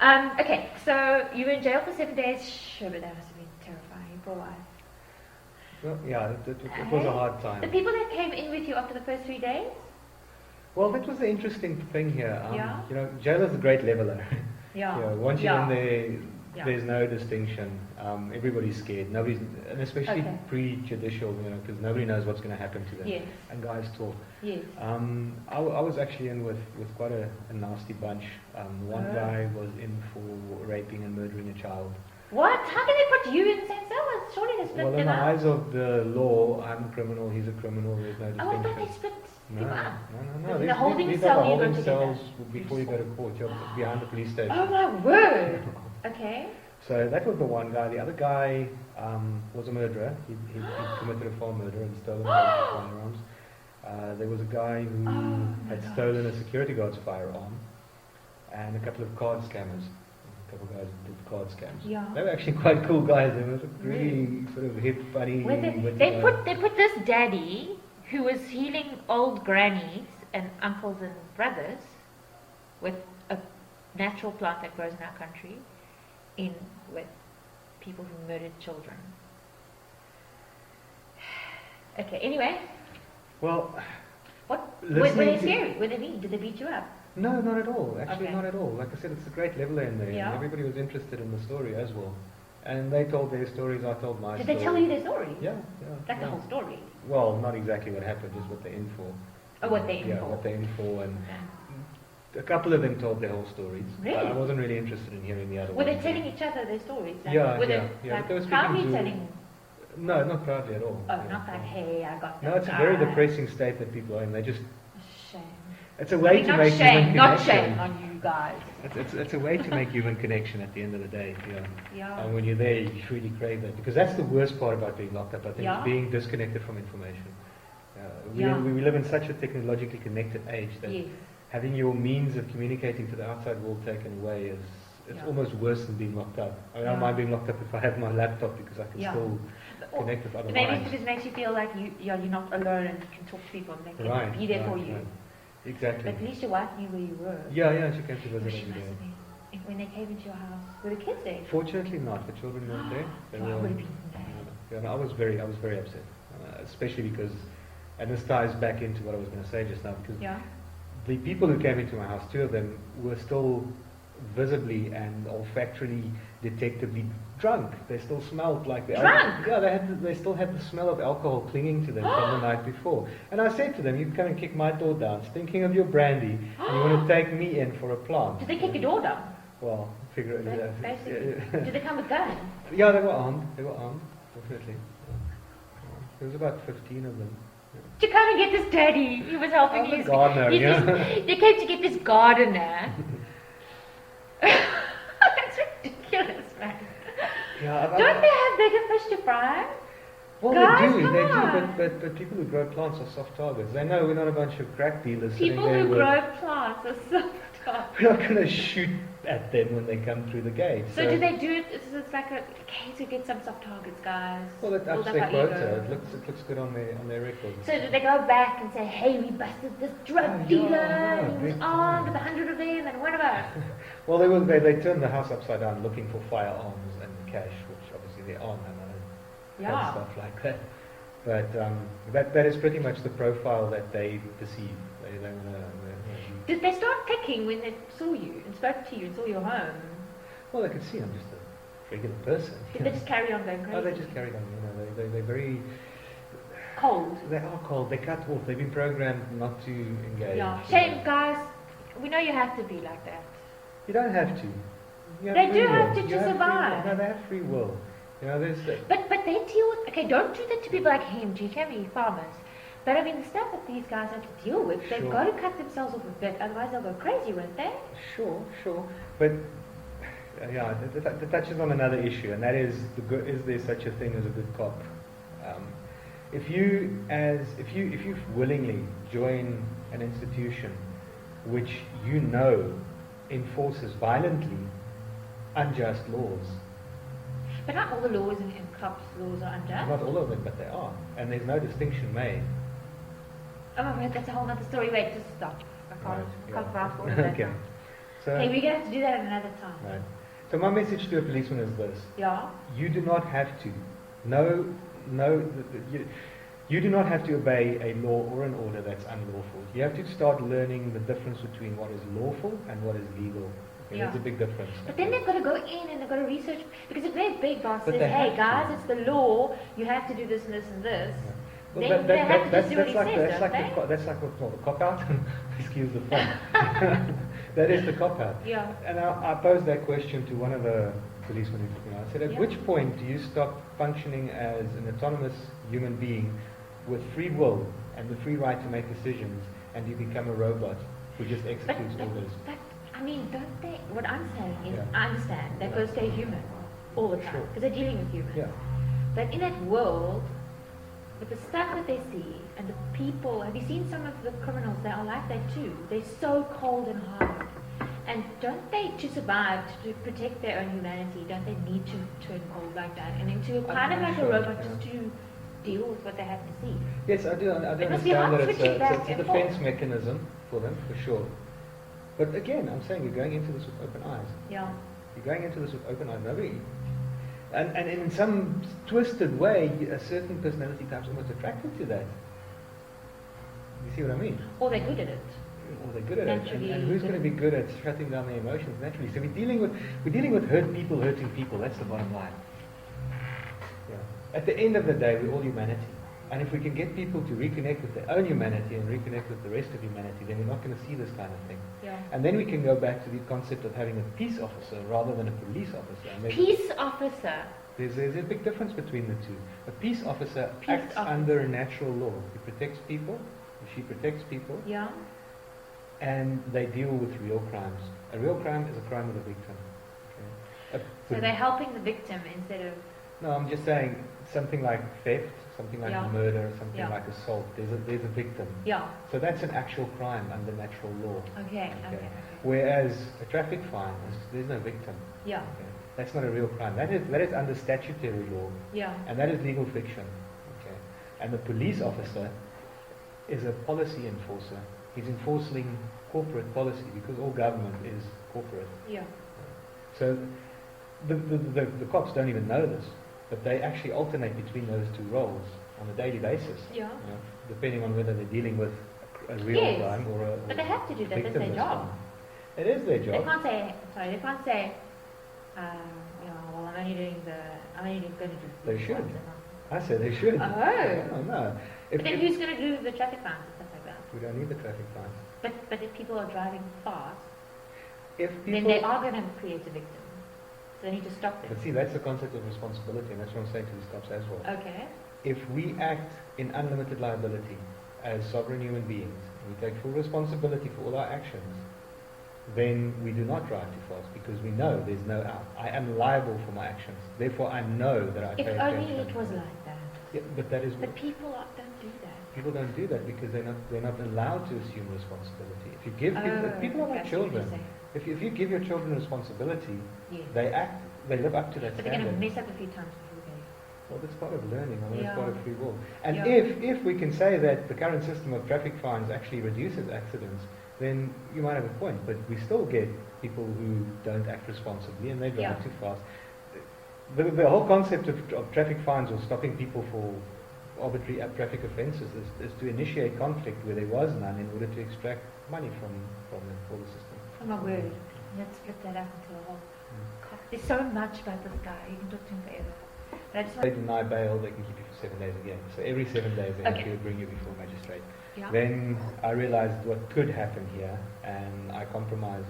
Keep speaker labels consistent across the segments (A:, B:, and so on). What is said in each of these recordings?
A: Okay, so you were in jail for 7 days. Sure, but that must have been terrifying for a while.
B: Well, yeah, it was a hard time.
A: The people that came in with you after the first 3 days?
B: Well, that was the interesting thing here.
A: Yeah.
B: You know, jail is a great leveler.
A: Yeah.
B: You know, once you're in there,
A: Yeah.
B: there's no distinction. Everybody's scared. Nobody's, and especially
A: Okay.
B: pre-judicial, you know, because nobody knows what's going to happen to them.
A: Yes.
B: And guys talk.
A: Yes.
B: I was actually in with quite a nasty bunch. One
A: Oh.
B: guy was in for raping and murdering a child.
A: What? How can they put you in the same cell? Surely they split
B: Well, in
A: them
B: the
A: up.
B: eyes of the law, I'm a criminal, he's a criminal, there's no
A: Oh, I
B: distinction.
A: thought they split
B: No,
A: people up.
B: no.
A: The holding
B: These
A: cell
B: are the
A: you go
B: holding
A: together.
B: cells before you go to court. You're behind the police station.
A: Oh my word. Okay.
B: So that was the one guy. The other guy was a murderer. He committed a farm murder and stolen a bunch of firearms. There was a guy who had stolen a security guard's firearm, and a couple of card scammers. A couple of guys who did card scams.
A: Yeah.
B: They were actually quite cool guys. They were really sort of hip, funny.
A: Well, they put this daddy who was healing old grannies and uncles and brothers with a natural plant that grows in our country in with people who murdered children. Okay, anyway.
B: Well,
A: What? Were they scary? Were they mean? Did they beat you up?
B: no, not at all. Actually,
A: Okay.
B: not at all. Like I said, it's a great leveler in there.
A: Yeah.
B: And everybody was interested in the story as well. And they told their stories, I told my
A: Did
B: story.
A: they tell you their story?
B: Yeah.
A: Like the whole story?
B: Well, not exactly what happened, just what they're in for.
A: Oh, what they're in
B: Yeah,
A: for.
B: what they're in for. And a couple of them told their whole stories.
A: Really?
B: I wasn't really interested in hearing the other
A: Were
B: ones.
A: they telling each other their stories? Like,
B: Yeah,
A: were
B: yeah,
A: they
B: yeah,
A: like
B: but they were speaking
A: proudly
B: to-
A: telling?
B: No, not proudly at all.
A: Oh,
B: Yeah,
A: not like,
B: no.
A: hey, I got
B: No,
A: that
B: it's a very
A: guy.
B: depressing state that people are in. They just,
A: Shame.
B: it's a way to
A: not
B: make
A: shame,
B: human
A: not
B: connection.
A: shame on you guys.
B: It's a way to make human connection at the end of the day. Yeah.
A: Yeah.
B: And when you're there, you really crave that. Because that's the worst part about being locked up, I think,
A: Yeah.
B: is being disconnected from information.
A: Yeah.
B: We live in such a technologically connected age that
A: Yes.
B: having your means of communicating to the outside world taken away is
A: Yeah.
B: almost worse than being locked up. I mean, I
A: Yeah.
B: don't mind being locked up if I have my laptop because I can
A: Yeah.
B: still
A: Or
B: connect with other
A: maybe
B: minds.
A: it just makes you feel like you're not alone and you can talk to people and they can
B: Right,
A: be there for
B: right,
A: you.
B: right. Exactly.
A: But at least your wife knew where you were.
B: Yeah, she came to
A: Oh,
B: visit
A: she
B: every
A: must
B: day.
A: have been. When they came into your house, were the kids there?
B: Fortunately not. The children weren't there. They
A: Oh, I
B: were,
A: would have been mad.
B: yeah, no, I was very upset, especially because, and this ties back into what I was going to say just now, because
A: Yeah.
B: the people who came into my house, two of them, were still visibly and olfactorily, detectively drunk. They still smelled like the
A: Drunk?
B: Yeah, they still had the smell of alcohol clinging to them from the night before. And I said to them, "You come and kick my door down, stinking of your brandy, and you want to take me in for a plant."
A: Did they kick your door down?
B: Well, figure it out.
A: Basically. Did they come with guns?
B: Yeah, they were armed. Definitely. There was about 15 of them.
A: To come and get this daddy. He was helping
B: I'm a
A: you.
B: gardener,
A: He's
B: yeah.
A: They came to get this gardener. That's ridiculous, man.
B: Yeah,
A: Don't they have bigger fish to fry?
B: well,
A: Guys,
B: they
A: come
B: do,
A: on.
B: but people who grow plants are soft targets. They know we're not a bunch of crack dealers
A: People
B: sitting there
A: who
B: with,
A: grow plants are so tough.
B: we're not going to shoot at them when they come through the gate.
A: So do they do it? It's like a case to get some soft targets, guys.
B: Well, it
A: Build
B: ups
A: up
B: their
A: our
B: quota.
A: ego.
B: It looks good on their records.
A: So do they go back and say, hey, we busted this drug
B: Oh, yeah,
A: dealer,
B: yeah,
A: he was
B: big
A: armed
B: time.
A: with 100 of them, and one of us.
B: Well, they turned the house upside down looking for firearms and cash, which obviously there are none. And
A: Yeah.
B: stuff like that. But that is pretty much the profile that they perceive. They want to.
A: Did they start clicking when they saw you and spoke to you and saw your home?
B: Well, they could see I'm just a regular person.
A: Did they just carry on going crazy?
B: Oh, they just carried on. They're very.
A: Cold.
B: They are cold. They cut off. They've been programmed not to engage.
A: Yeah. Shame, guys. We know you have to be like that.
B: You don't have to. You have
A: They
B: free
A: do
B: will.
A: have to
B: You
A: to
B: have free
A: survive.
B: will. No, they have free will. You know, there's.
A: But they deal with, okay, don't do that to people like him, G, can be farmers. But I mean, the stuff that these guys have to deal with, they've
B: Sure.
A: got to cut themselves off a bit, otherwise they'll go crazy, won't they?
B: Sure. But yeah, that touches on another issue, and that is is there such a thing as a good cop? If you willingly join an institution which you know enforces violently unjust laws,
A: But not all the laws and cops' laws are unjust.
B: not all of them, but they are, and there's no distinction made.
A: Oh my god, that's a whole other story. Wait, just stop. I can't vouch for all of that
B: Okay.
A: now.
B: So,
A: Okay, we're going to have to do that at another time.
B: right. So my message to a policeman is this.
A: Yeah.
B: You do not have to. No, you do not have to obey a law or an order that's unlawful. You have to start learning the difference between what is lawful and what is legal. Okay,
A: Yeah.
B: there's a big difference.
A: But then they've got to go in and they've got to research, because if their big boss
B: But
A: says,
B: they
A: hey
B: have
A: guys,
B: to.
A: it's the law, you have to do this and this and this,
B: Yeah.
A: then they have to just do what he says, don't they?
B: That's like what's called a cop-out. Excuse the pun. That is the cop-out.
A: Yeah.
B: And I posed that question to one of the policemen who took me out. I said, at
A: Yeah.
B: which point do you stop functioning as an autonomous human being with free will and the free right to make decisions, and you become a robot who just executes orders?
A: But, I mean, don't they, what I'm saying is,
B: Yeah.
A: I understand, they've got to stay human all the time,
B: Sure.
A: because they're dealing with humans.
B: Yeah.
A: But in that world, with the stuff that they see, and the people, have you seen some of the criminals? They are like that too. They're so cold and hard. And don't they, to survive, to protect their own humanity, don't they need to turn cold like that? And then to kind of
B: I'm
A: like
B: sure,
A: a robot,
B: yeah.
A: just to deal with what they have to see.
B: Yes, I do. I do
A: It must be
B: understand
A: hard
B: that it's
A: switching back
B: it's a
A: and
B: defense
A: forth.
B: mechanism for them, for sure. But again, I'm saying you're going into this with open eyes.
A: Yeah.
B: You're going into this with open eyes. Nobody. And in some twisted way, a certain personality type's almost attracted to that. You see what I mean?
A: Or they're good at it.
B: Or they're good at it.
A: Naturally
B: And who's
A: good.
B: going to be good at shutting down their emotions naturally? So we're dealing with hurt people hurting people. That's the bottom line. Yeah. At the end of the day, we're all humanity. And if we can get people to reconnect with their own humanity and reconnect with the rest of humanity, then we're not going to see this kind of thing.
A: Yeah.
B: And then we can go back to the concept of having a peace officer rather than a police officer. And
A: Peace officer.
B: there's a big difference between the two. A peace officer
A: Peace
B: acts
A: officer.
B: under natural law. He protects people, she protects people,
A: Yeah.
B: and they deal with real crimes. A real crime is a crime of the victim. Okay?
A: So they're helping the victim instead of...
B: No, I'm just saying something like theft, something like
A: Yeah.
B: murder, something
A: Yeah.
B: like assault. There's a victim.
A: Yeah.
B: So that's an actual crime under natural law.
A: Okay.
B: Whereas a traffic fine, there's no victim.
A: Yeah.
B: Okay? That's not a real crime. That is under statutory law,
A: Yeah.
B: and that is legal fiction. Okay? And the police officer is a policy enforcer. He's enforcing corporate policy because all government is corporate.
A: Yeah.
B: So the cops don't even know this, but they actually alternate between those two roles on a daily basis.
A: Yeah.
B: Depending on whether they're dealing with a real
A: Yes,
B: crime or a
A: but they have to do that. That's their
B: victimless
A: job.
B: crime. It is their
A: They
B: job.
A: can't say, sorry, they can't say, well, I'm only going to do
B: They
A: these
B: should.
A: ones
B: I said they should.
A: Oh.
B: No.
A: But then who's going to do the traffic fines and stuff like that?
B: We don't need the traffic fines.
A: But if people are driving fast,
B: If
A: then
B: people,
A: they are going to create a victim. So they need to stop them.
B: but see, that's the concept of responsibility, and that's what I'm saying to these cops as well.
A: Okay.
B: If we act in unlimited liability as sovereign human beings, and we take full responsibility for all our actions, then we do not drive too fast because we know there's no out. I am liable for my actions. Therefore, I know that I
A: If
B: pay
A: only
B: attention.
A: it was like that.
B: Yeah, but that is
A: But people don't do that.
B: people don't do that because they're not allowed to assume responsibility. If you give people are like
A: that's what you're
B: children.
A: saying.
B: If you give your children responsibility,
A: Yes.
B: they live up to that
A: But they're going to
B: standard.
A: mess up a few times before they...
B: Well, that's part of learning. I mean,
A: Yeah.
B: it's part of free will. And
A: Yeah.
B: if we can say that the current system of traffic fines actually reduces accidents, then you might have a point. But we still get people who don't act responsibly and they drive
A: Yeah.
B: too fast. The whole concept of traffic fines or stopping people for arbitrary traffic offences is to initiate conflict where there was none in order to extract money for the system.
A: Oh my word. Let's split that up into a whole... There's so much about this guy. You can talk to him forever. But I just
B: They
A: want...
B: deny bail, they can keep you for 7 days again. So every 7 days they have
A: Okay.
B: to bring you before a magistrate.
A: Yeah.
B: Then I realized what could happen here, and I compromised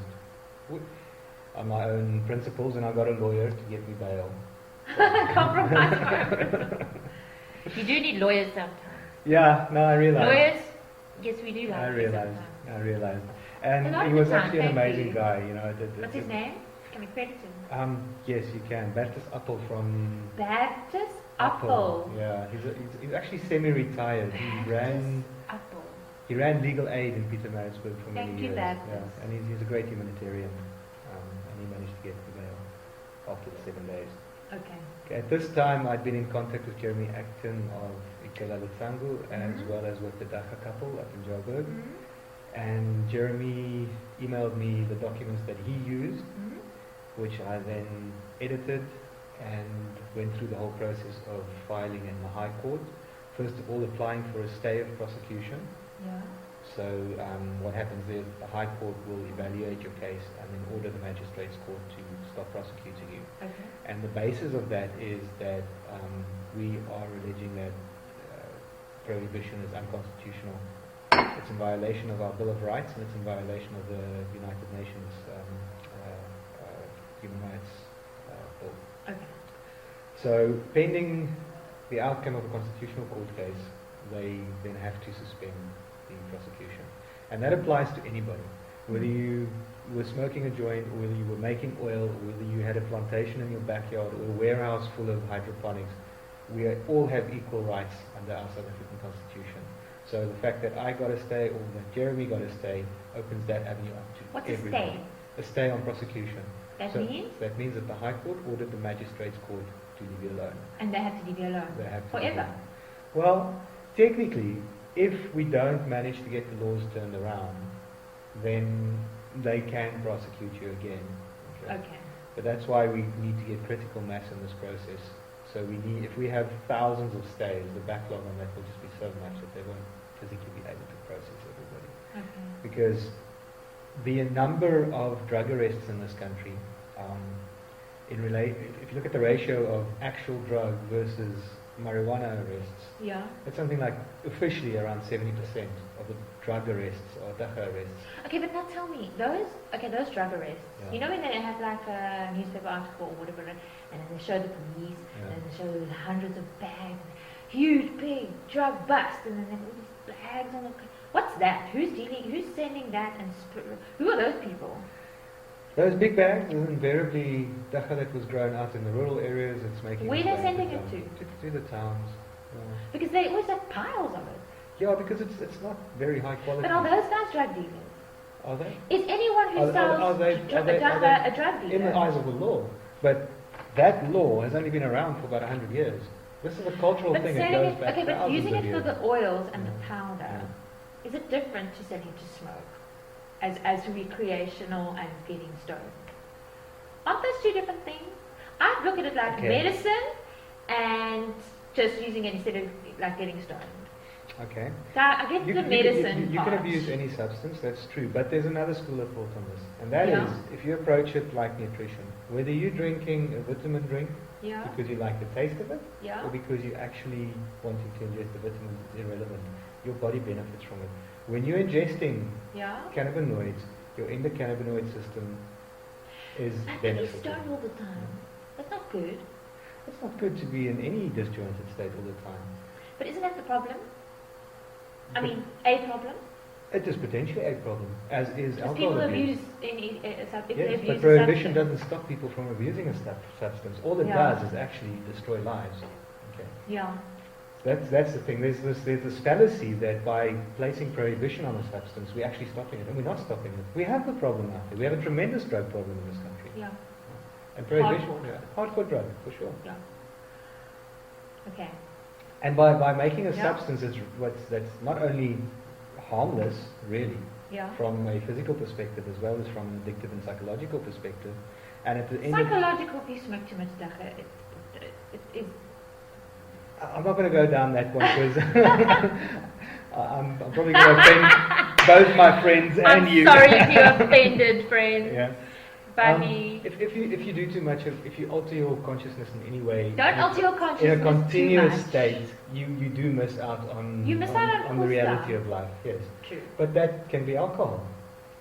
B: on my own principles, and I got a lawyer to get me bail.
A: Compromise. You do need lawyers sometimes.
B: Yeah, no, I realized.
A: Lawyers? Yes, we do like
B: I
A: them
B: realized.
A: sometimes.
B: I realized.
A: A
B: And
A: lot
B: he
A: of
B: was
A: the time,
B: actually an
A: thank
B: amazing
A: you.
B: guy, you know.
A: What's his name? Can we credit him?
B: Yes, you can. Bertus Appel from
A: Baptist Apple.
B: Yeah, he's actually semi-retired. He ran legal aid in Pietermaritzburg for many
A: Thank you,
B: years.
A: Baptist.
B: Yeah, and he's a great humanitarian, and he managed to get the bail after the 7 days.
A: Okay.
B: Okay, at this time, I'd been in contact with Jeremy Acton of Ikela Litsangu, as
A: Mhm.
B: well as with the Dacha couple up in Joburg.
A: Mhm.
B: And Jeremy emailed emailed me the documents that he used,
A: Mhm.
B: which I then edited and went through the whole process of filing in the High Court. First of all, applying for a stay of prosecution.
A: Yeah.
B: So what happens is the High Court will evaluate your case and then order the Magistrates Court to stop prosecuting you.
A: Okay.
B: And the basis of that is that we are alleging that prohibition is unconstitutional. It's in violation of our Bill of Rights, and it's in violation of the United Nations Human Rights Bill.
A: Okay.
B: So, pending the outcome of a constitutional court case, they then have to suspend the prosecution. And that applies to anybody. Whether you were smoking a joint, or whether you were making oil, or whether you had a plantation in your backyard, or a warehouse full of hydroponics, we all have equal rights under our South African Constitution. So the fact that I got a stay, or that Jeremy got a stay, opens that avenue up to
A: What's
B: everybody.
A: a stay?
B: A stay on prosecution.
A: That
B: So
A: means?
B: that means that the High Court ordered the Magistrates Court to leave you alone.
A: And they have to leave you alone.
B: They have to
A: Forever.
B: Well, technically, if we don't manage to get the laws turned around, then they can prosecute you again.
A: Okay.
B: But that's why we need to get critical mass in this process. So we need, if we have thousands of stays, the backlog on that will just be so much that they won't physically be able to process everybody.
A: Okay.
B: Because the number of drug arrests in this country, if you look at the ratio of actual drug versus marijuana arrests,
A: Yeah.
B: it's something like officially around 70% of the drug arrests or dacha arrests.
A: Okay, but now tell me, those drug arrests,
B: Yeah.
A: you know when they have like a newspaper article or whatever, and then they show the police,
B: Yeah.
A: and then they show hundreds of bags, huge, big drug bust, and then they have all these bags on the... What's that? Who's sending that, and who are those people?
B: Those big bags is invariably dacha that was grown out in the rural areas. It's making
A: Where
B: its
A: they
B: way
A: sending
B: into
A: it
B: town. To the towns. Yeah.
A: Because they always have piles of it.
B: Yeah, because it's not very high quality.
A: But are those guys drug dealers?
B: Are they?
A: Is anyone who
B: Are
A: sells
B: they-
A: a drug dealer?
B: In the eyes of the law. But that law has only been around for about 100 years. This is a cultural
A: But
B: thing that
A: selling
B: goes
A: it,
B: back
A: okay, but
B: thousands
A: using
B: of
A: it for
B: years.
A: the oils and the
B: Yeah.
A: powder,
B: Yeah.
A: is it different to selling to smoke? As recreational and getting stoned? Aren't those two different things? I'd look at it like
B: Okay.
A: medicine and just using it instead of like getting stoned.
B: Okay.
A: So I get the medicine
B: You can
A: part.
B: abuse any substance, that's true. But there's another school of thought on this. And that
A: Yeah.
B: is, if you approach it like nutrition, whether you're drinking a vitamin drink
A: Yeah,
B: because you like the taste of it,
A: yeah.
B: or because you're actually wanting to ingest the vitamins, it's irrelevant. Your body benefits from it. When you're ingesting
A: Yeah.
B: cannabinoids, your endocannabinoid system is
A: But getting
B: benefiting.
A: stoned all the time. That's not good.
B: It's not good to be in any disjointed state all the time.
A: But isn't that the problem? I
B: But
A: mean, a problem?
B: it is potentially a problem, as is
A: Because
B: alcohol
A: people
B: abuse.
A: abuse if they
B: Yes,
A: abuse
B: but
A: a
B: prohibition
A: substance.
B: doesn't stop people from abusing a substance. All it
A: Yeah.
B: does is actually destroy lives. Okay,
A: Yeah.
B: that's the thing. There's this fallacy that by placing prohibition on a substance, we're actually stopping it, and we're not stopping it. We have the problem out there. We have a tremendous drug problem in this country,
A: Yeah.
B: and prohibition,
A: Hardcore.
B: hardcore drug for sure.
A: Yeah. Okay.
B: And by making a
A: Yeah.
B: substance that's not only harmless, really,
A: Yeah.
B: from a physical perspective as well as from an addictive and psychological perspective, and at the end of
A: Psychological, if you smoke too much dacha, it is.
B: I'm not going to go down that one because I'm probably going to offend both my friends and
A: I'm
B: you.
A: sorry if you offended, friends.
B: Yeah.
A: By me.
B: If you do too much, if you alter your consciousness in any way,
A: Don't alter your
B: in
A: consciousness
B: a continuous
A: too much.
B: state, you do miss out on
A: You miss out on
B: the
A: cool
B: reality
A: stuff.
B: of life. Yes,
A: True.
B: but that can be alcohol.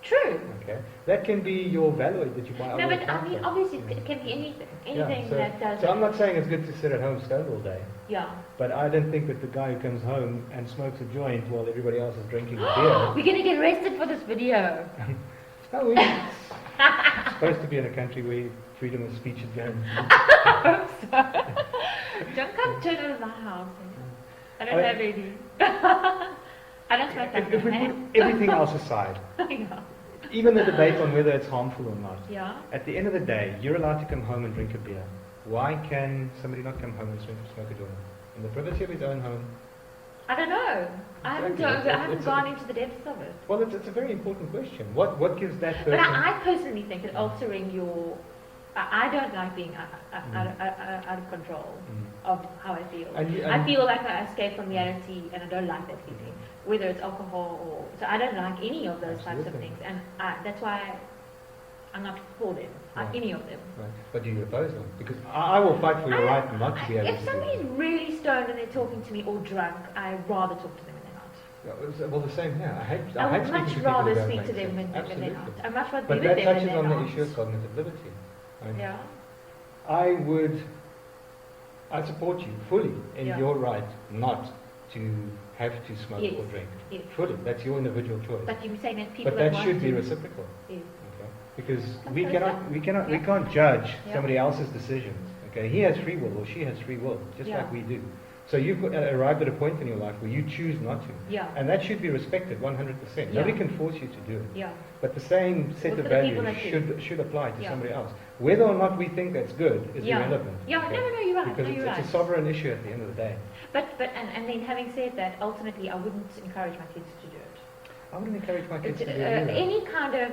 A: True.
B: Okay, that can be your Valoid that you buy.
A: No,
B: over
A: but
B: the
A: I mean,
B: counter.
A: obviously,
B: Yeah.
A: it can be anything.
B: Yeah,
A: Anything
B: so,
A: that does.
B: so I'm not saying it's good to sit at home stoned all day.
A: Yeah.
B: But I don't think that the guy who comes home and smokes a joint while everybody else is drinking a beer.
A: We're gonna get arrested for this video.
B: No, we're supposed to be in a country where freedom of speech is guaranteed.
A: Don't come turn it in my house. I don't
B: I-
A: have any. I don't smoke that.
B: If we put everything else aside,
A: Yeah.
B: even the debate on whether it's harmful or not,
A: Yeah.
B: at the end of the day, you're allowed to come home and drink a beer. Why can somebody not come home and smoke a joint in the privacy of his own home?
A: I don't know. I haven't gone into the depths of it.
B: Well, it's a very important question. What gives that person?
A: But I personally think that altering your... I don't like being out of control of how I feel. I feel like I escape from reality, and I don't like that feeling. Whether it's alcohol or... So I don't like any of those types of things. And that's why I'm not for them. Any of them.
B: Right. But do you oppose them? Because I will fight for your right not to be able to.
A: If somebody's really stoned and they're talking to me or drunk, I'd rather talk to them when they're not.
B: Well, the same here.
A: I would much rather speak to them when they're not. I'd much rather be with them when they're not. But that touches
B: on the issue of cognitive liberty.
A: Yeah.
B: I support you fully in your right not to have to smoke or drink.
A: Yes.
B: Fully. That's your individual choice.
A: But you're saying that people
B: But that should be reciprocal.
A: Yes.
B: Because we can't judge somebody else's decisions. Okay, he has free will or she has free will, just like we do. So you've arrived at a point in your life where you choose not to, and that should be respected 100%. Nobody can force you to do it.
A: Yeah.
B: But the same set of values should apply to somebody else. Whether or not we think that's good is irrelevant.
A: Yeah,
B: okay?
A: no, you're right.
B: Because it's a sovereign issue at the end of the day.
A: But then having said that, ultimately, I wouldn't encourage my kids to do it.
B: I wouldn't encourage my kids to do
A: any kind of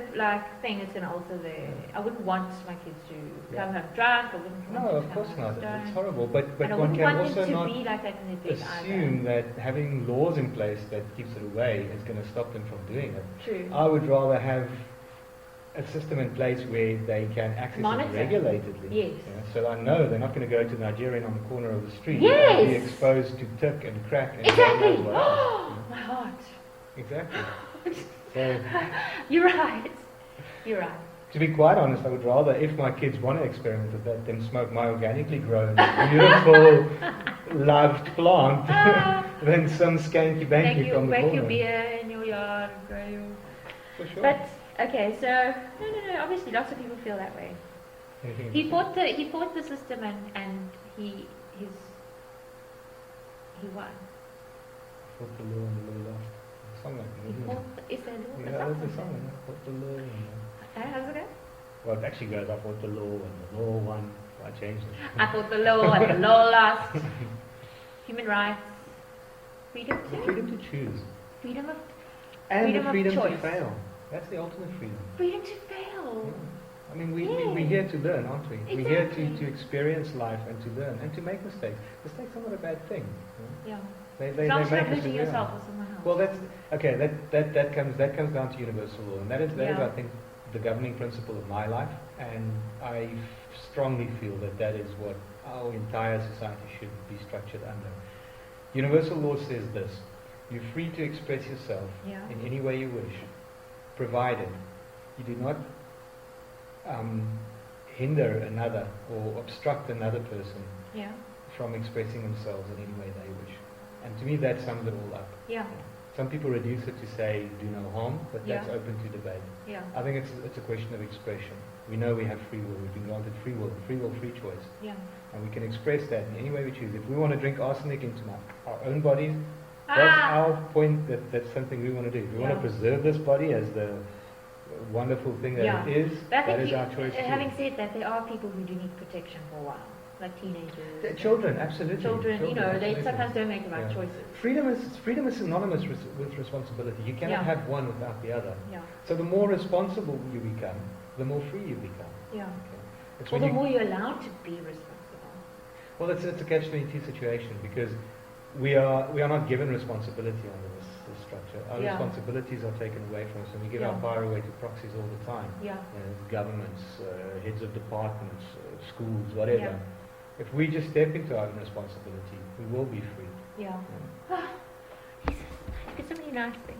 A: thing that's going to alter their... I wouldn't want my kids to come home drunk. I wouldn't want
B: of course not. It's horrible. But one can also not
A: be like that in the
B: assume that having laws in place that keeps it away is going to stop them from doing it.
A: True.
B: I would rather have a system in place where they can access it regulatedly.
A: Yes.
B: So I know they're not going to go to the Nigerian on the corner of the street
A: and
B: be exposed to tick and crack. And
A: exactly. My heart.
B: Exactly. So,
A: You're right.
B: to be quite honest, I would rather, if my kids want to experiment with that, them smoke my organically grown, beautiful, loved plant than some skanky banky from the corner.
A: Make your beer in your yard.
B: For sure.
A: But okay, so no. Obviously, lots of people feel that way. He fought the system, and he won.
B: Fought the law and the law lost. Something like that.
A: Is there a law?
B: Yeah, there's a song. I fought the law.
A: How's it go?
B: Well, it actually goes, I fought the law and the law won. So I changed it.
A: I fought the law and the law lost. Human rights. Freedom to?
B: Freedom to choose.
A: Freedom of
B: to fail. That's the ultimate freedom.
A: Freedom to fail.
B: Yeah. I mean, we're here to learn, aren't we?
A: Exactly.
B: We're here to experience life and to learn and to make mistakes. Mistakes are not a bad thing.
A: Yeah.
B: They make us
A: losing yourself or someone else.
B: Well, that's okay. That comes down to universal law, and that is I think the governing principle of my life, and I strongly feel that is what our entire society should be structured under. Universal law says this: you're free to express yourself in any way you wish, provided you do not hinder another or obstruct another person from expressing themselves in any way they wish. And to me, that sums it all up.
A: Yeah.
B: Some people reduce it to say, do no harm, but that's open to debate.
A: Yeah.
B: I think it's a question of expression. We know we have free will. We've been granted free will, free choice.
A: Yeah.
B: And we can express that in any way we choose. If we want to drink arsenic into our own bodies, that's our point. That's something we want to do. If we want to preserve this body as the wonderful thing that it is, that is our choice.
A: Having said that, there are people who do need protection for a while. Like teenagers.
B: Children, absolutely.
A: Children, they sometimes don't make the right choices.
B: Freedom is synonymous with responsibility. You cannot have one without the other.
A: Yeah.
B: So the more responsible you become, the more free you become.
A: Yeah.
B: Okay.
A: Or the more you're allowed to be responsible.
B: Well, it's a catch-22 situation because we are not given responsibility under this structure. Our responsibilities are taken away from us, and we give our power away to proxies all the time.
A: Yeah.
B: Governments, heads of departments, schools, whatever. Yeah. If we just step into our own responsibility, we will be free.
A: Yeah. There's so many nice things.